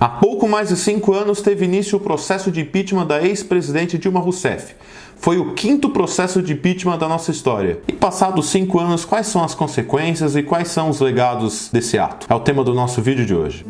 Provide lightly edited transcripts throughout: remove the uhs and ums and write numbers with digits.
Há pouco mais de 5 anos teve início o processo de impeachment da ex-presidente Dilma Rousseff. Foi o 5º processo de impeachment da nossa história. E passados 5 anos, quais são as consequências e quais são os legados desse ato? É o tema do nosso vídeo de hoje.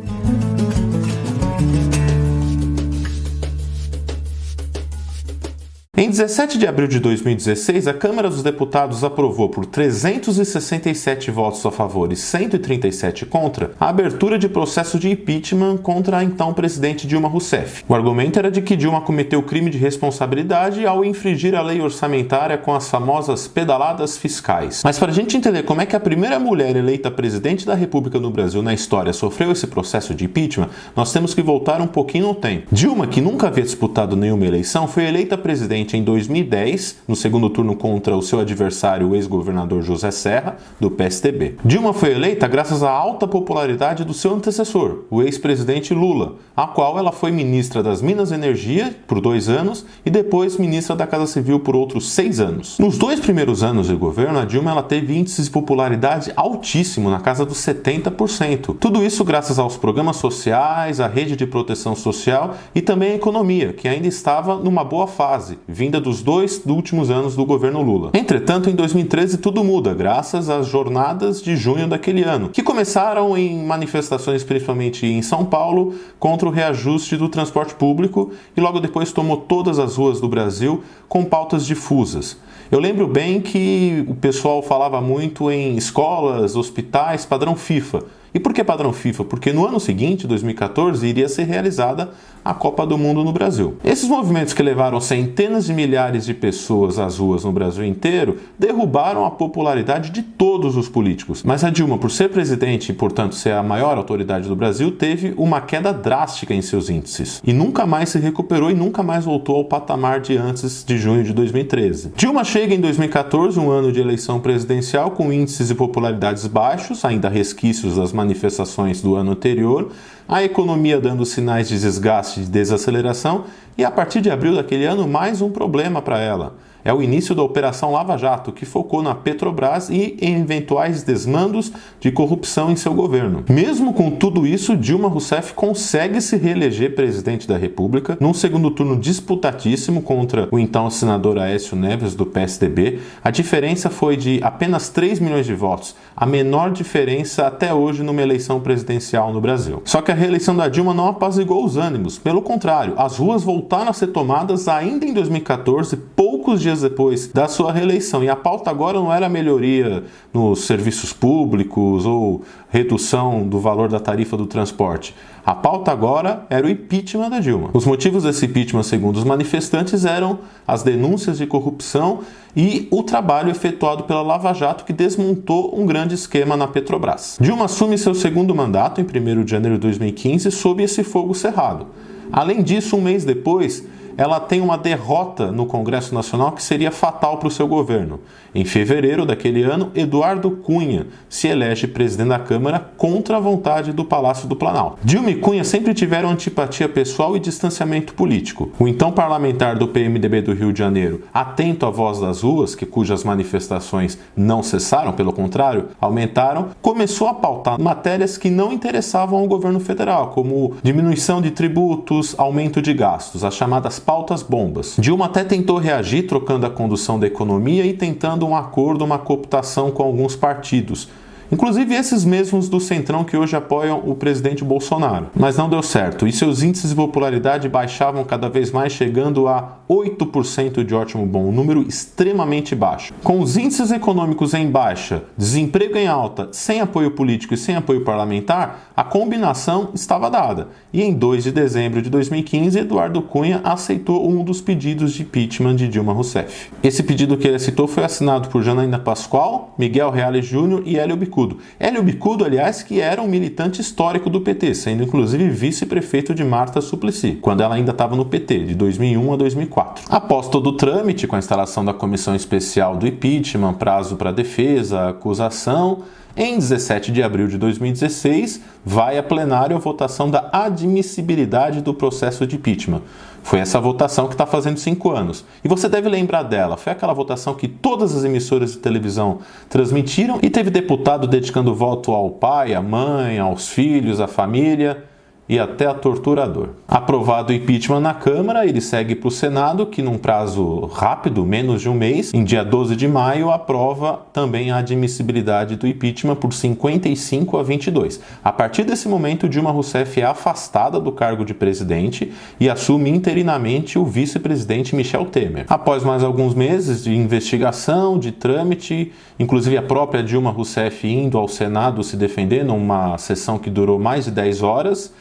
Em 17 de abril de 2016, a Câmara dos Deputados aprovou por 367 votos a favor e 137 contra a abertura de processo de impeachment contra a então presidente Dilma Rousseff. O argumento era de que Dilma cometeu crime de responsabilidade ao infringir a lei orçamentária com as famosas pedaladas fiscais. Mas para a gente entender como é que a primeira mulher eleita presidente da República no Brasil na história sofreu esse processo de impeachment, nós temos que voltar um pouquinho no tempo. Dilma, que nunca havia disputado nenhuma eleição, foi eleita presidente em 2010, no segundo turno contra o seu adversário, o ex-governador José Serra, do PSDB. Dilma foi eleita graças à alta popularidade do seu antecessor, o ex-presidente Lula, a qual ela foi ministra das Minas e Energia por 2 anos e depois ministra da Casa Civil por outros 6 anos. Nos 2 primeiros anos de governo, a Dilma teve índices de popularidade altíssimo, na casa dos 70%. Tudo isso graças aos programas sociais, à rede de proteção social e também à economia, que ainda estava numa boa fase, vinda dos 2 últimos anos do governo Lula. Entretanto, em 2013 tudo muda, graças às jornadas de junho daquele ano, que começaram em manifestações principalmente em São Paulo contra o reajuste do transporte público e logo depois tomou todas as ruas do Brasil com pautas difusas. Eu lembro bem que o pessoal falava muito em escolas, hospitais, padrão FIFA. E por que padrão FIFA? Porque no ano seguinte, 2014, iria ser realizada a Copa do Mundo no Brasil. Esses movimentos que levaram centenas de milhares de pessoas às ruas no Brasil inteiro derrubaram a popularidade de todos os políticos. Mas a Dilma, por ser presidente e, portanto, ser a maior autoridade do Brasil, teve uma queda drástica em seus índices. E nunca mais se recuperou e nunca mais voltou ao patamar de antes de junho de 2013. Dilma chega em 2014, um ano de eleição presidencial, com índices de popularidades baixos, ainda resquícios das manifestações do ano anterior, a economia dando sinais de desgaste e desaceleração e a partir de abril daquele ano mais um problema para ela. É o início da Operação Lava Jato, que focou na Petrobras e em eventuais desmandos de corrupção em seu governo. Mesmo com tudo isso, Dilma Rousseff consegue se reeleger presidente da República num segundo turno disputadíssimo contra o então senador Aécio Neves, do PSDB. A diferença foi de apenas 3 milhões de votos, a menor diferença até hoje numa eleição presidencial no Brasil. Só que a reeleição da Dilma não apaziguou os ânimos, pelo contrário, as ruas voltaram a ser tomadas ainda em 2014, poucos dias depois da sua reeleição. E a pauta agora não era melhoria nos serviços públicos ou redução do valor da tarifa do transporte. A pauta agora era o impeachment da Dilma. Os motivos desse impeachment, segundo os manifestantes, eram as denúncias de corrupção e o trabalho efetuado pela Lava Jato, que desmontou um grande esquema na Petrobras. Dilma assume seu segundo mandato em 1º de janeiro de 2015 sob esse fogo cerrado. Além disso, um mês depois, ela tem uma derrota no Congresso Nacional que seria fatal para o seu governo. Em fevereiro daquele ano, Eduardo Cunha se elege presidente da Câmara contra a vontade do Palácio do Planalto. Dilma e Cunha sempre tiveram antipatia pessoal e distanciamento político. O então parlamentar do PMDB do Rio de Janeiro, atento à voz das ruas, cujas manifestações não cessaram, pelo contrário, aumentaram, começou a pautar matérias que não interessavam ao governo federal, como diminuição de tributos, aumento de gastos, as chamadas pautas bombas. Dilma até tentou reagir, trocando a condução da economia e tentando um acordo, uma cooptação com alguns partidos. Inclusive esses mesmos do Centrão que hoje apoiam o presidente Bolsonaro. Mas não deu certo, e seus índices de popularidade baixavam cada vez mais, chegando a 8% de ótimo bom, um número extremamente baixo. Com os índices econômicos em baixa, desemprego em alta, sem apoio político e sem apoio parlamentar, a combinação estava dada. E em 2 de dezembro de 2015, Eduardo Cunha aceitou um dos pedidos de impeachment de Dilma Rousseff. Esse pedido que ele aceitou foi assinado por Janaína Pascoal, Miguel Reale Júnior e Hélio Bicudo. Hélio Bicudo, aliás, que era um militante histórico do PT, sendo inclusive vice-prefeito de Marta Suplicy, quando ela ainda estava no PT, de 2001 a 2004. Após todo o trâmite, com a instalação da comissão especial do impeachment, prazo para defesa, acusação, em 17 de abril de 2016, vai a plenário a votação da admissibilidade do processo de impeachment. Foi essa votação que está fazendo 5 anos. E você deve lembrar dela. Foi aquela votação que todas as emissoras de televisão transmitiram e teve deputado dedicando voto ao pai, à mãe, aos filhos, à família. e até a torturador. Aprovado o impeachment na Câmara, ele segue para o Senado, que num prazo rápido, menos de um mês, em dia 12 de maio, aprova também a admissibilidade do impeachment por 55 a 22. A partir desse momento, Dilma Rousseff é afastada do cargo de presidente e assume interinamente o vice-presidente Michel Temer. Após mais alguns meses de investigação, de trâmite, inclusive a própria Dilma Rousseff indo ao Senado se defender numa sessão que durou mais de 10 horas,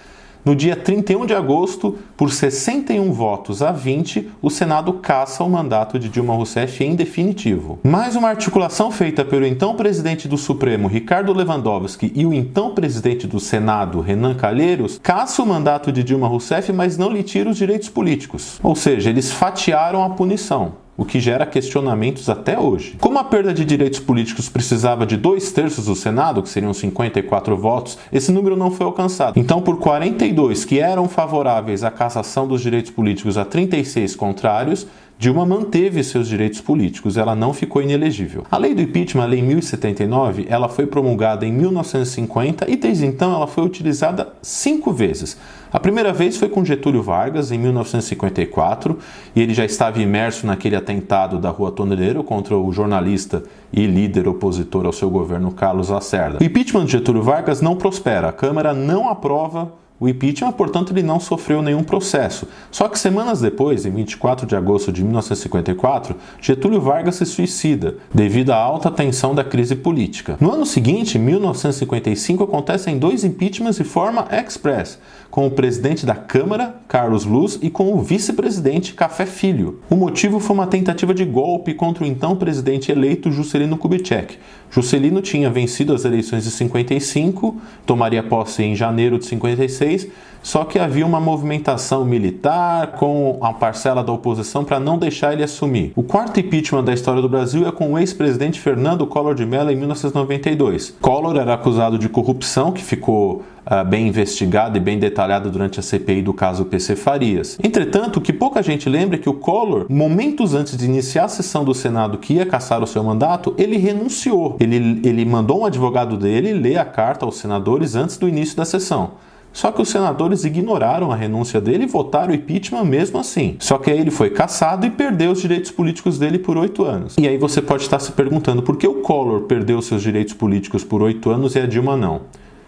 no dia 31 de agosto, por 61 votos a 20, o Senado cassa o mandato de Dilma Rousseff em definitivo. Mais uma articulação feita pelo então presidente do Supremo, Ricardo Lewandowski, e o então presidente do Senado, Renan Calheiros, cassa o mandato de Dilma Rousseff, mas não lhe tira os direitos políticos. Ou seja, eles fatiaram a punição, o que gera questionamentos até hoje. Como a perda de direitos políticos precisava de 2/3 do Senado, que seriam 54 votos, esse número não foi alcançado. Então, por 42 que eram favoráveis à cassação dos direitos políticos a 36 contrários, Dilma manteve seus direitos políticos, ela não ficou inelegível. A lei do impeachment, a Lei 1079, ela foi promulgada em 1950 e desde então ela foi utilizada 5 vezes. A primeira vez foi com Getúlio Vargas, em 1954, e ele já estava imerso naquele atentado da Rua Toneleiro contra o jornalista e líder opositor ao seu governo, Carlos Lacerda. O impeachment de Getúlio Vargas não prospera, a Câmara não aprova o impeachment, portanto, ele não sofreu nenhum processo. Só que semanas depois, em 24 de agosto de 1954, Getúlio Vargas se suicida, devido à alta tensão da crise política. No ano seguinte, em 1955, acontecem 2 impeachments de forma express, com o presidente da Câmara, Carlos Luz, e com o vice-presidente, Café Filho. O motivo foi uma tentativa de golpe contra o então presidente eleito Juscelino Kubitschek. Juscelino tinha vencido as eleições de 55, tomaria posse em janeiro de 56, só que havia uma movimentação militar com a parcela da oposição para não deixar ele assumir. O 4º impeachment da história do Brasil é com o ex-presidente Fernando Collor de Mello em 1992. Collor era acusado de corrupção, que ficou bem investigado e bem detalhado durante a CPI do caso PC Farias. Entretanto, o que pouca gente lembra é que o Collor, momentos antes de iniciar a sessão do Senado que ia cassar o seu mandato, ele renunciou. Ele mandou um advogado dele ler a carta aos senadores antes do início da sessão. Só que os senadores ignoraram a renúncia dele e votaram o impeachment mesmo assim. Só que aí ele foi cassado e perdeu os direitos políticos dele por 8 anos. E aí você pode estar se perguntando por que o Collor perdeu seus direitos políticos por 8 anos e a Dilma não.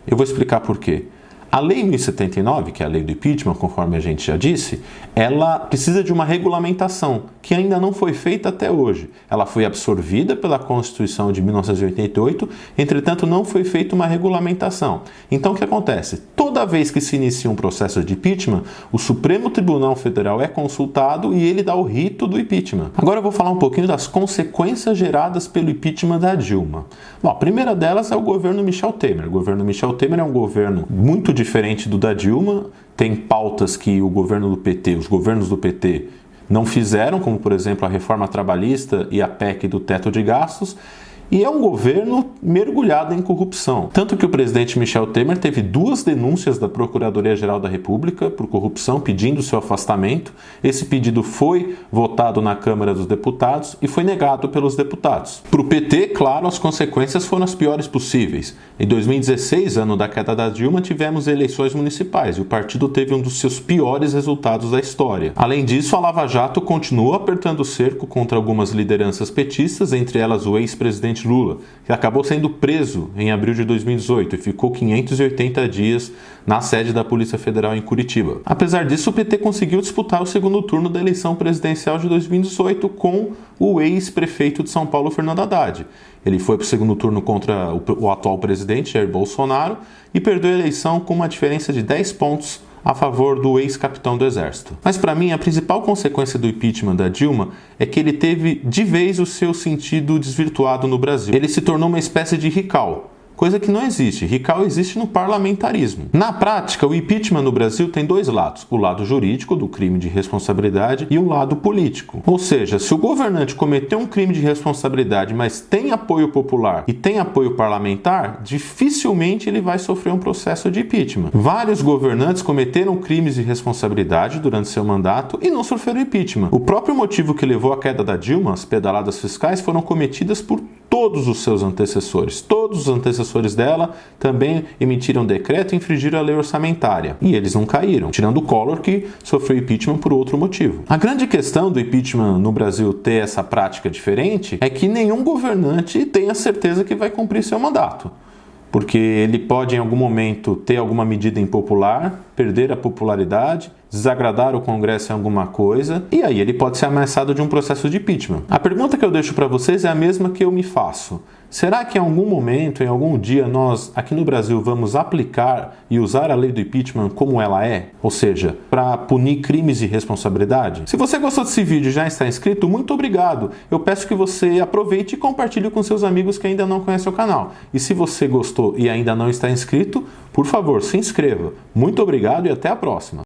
Eu vou explicar por quê. A Lei 1079, que é a lei do impeachment, conforme a gente já disse, ela precisa de uma regulamentação, que ainda não foi feita até hoje. Ela foi absorvida pela Constituição de 1988, entretanto não foi feita uma regulamentação. Então o que acontece? Toda vez que se inicia um processo de impeachment, o Supremo Tribunal Federal é consultado e ele dá o rito do impeachment. Agora eu vou falar um pouquinho das consequências geradas pelo impeachment da Dilma. Bom, a primeira delas é o governo Michel Temer. O governo Michel Temer é um governo muito diferente do da Dilma, tem pautas que o governo do PT, os governos do PT não fizeram, como por exemplo a reforma trabalhista e a PEC do teto de gastos, e é um governo mergulhado em corrupção. Tanto que o presidente Michel Temer teve 2 denúncias da Procuradoria-Geral da República por corrupção, pedindo seu afastamento. Esse pedido foi votado na Câmara dos Deputados e foi negado pelos deputados. Para o PT, claro, as consequências foram as piores possíveis. Em 2016, ano da queda da Dilma, tivemos eleições municipais e o partido teve um dos seus piores resultados da história. Além disso, a Lava Jato continuou apertando o cerco contra algumas lideranças petistas, entre elas o ex-presidente Lula, que acabou sendo preso em abril de 2018 e ficou 580 dias na sede da Polícia Federal em Curitiba. Apesar disso, o PT conseguiu disputar o segundo turno da eleição presidencial de 2018 com o ex-prefeito de São Paulo, Fernando Haddad. Ele foi para o segundo turno contra o atual presidente, Jair Bolsonaro, e perdeu a eleição com uma diferença de 10 pontos a favor do ex-capitão do Exército. Mas para mim, a principal consequência do impeachment da Dilma é que ele teve de vez o seu sentido desvirtuado no Brasil. Ele se tornou uma espécie de recall, coisa que não existe. Recall existe no parlamentarismo. Na prática, o impeachment no Brasil tem 2 lados. O lado jurídico, do crime de responsabilidade, e o lado político. Ou seja, se o governante cometeu um crime de responsabilidade, mas tem apoio popular e tem apoio parlamentar, dificilmente ele vai sofrer um processo de impeachment. Vários governantes cometeram crimes de responsabilidade durante seu mandato e não sofreram impeachment. O próprio motivo que levou à queda da Dilma, as pedaladas fiscais, foram cometidas por todos os seus antecessores. Todos todos os antecessores dela também emitiram decreto e infringiram a lei orçamentária. E eles não caíram, tirando o Collor, que sofreu impeachment por outro motivo. A grande questão do impeachment no Brasil ter essa prática diferente é que nenhum governante tem a certeza que vai cumprir seu mandato. Porque ele pode em algum momento ter alguma medida impopular, perder a popularidade, desagradar o Congresso em alguma coisa, e aí ele pode ser ameaçado de um processo de impeachment. A pergunta que eu deixo para vocês é a mesma que eu me faço. Será que em algum momento, em algum dia, nós aqui no Brasil vamos aplicar e usar a lei do impeachment como ela é? Ou seja, para punir crimes de responsabilidade? Se você gostou desse vídeo e já está inscrito, muito obrigado. Eu peço que você aproveite e compartilhe com seus amigos que ainda não conhecem o canal. E se você gostou e ainda não está inscrito, por favor, se inscreva. Muito obrigado e até a próxima.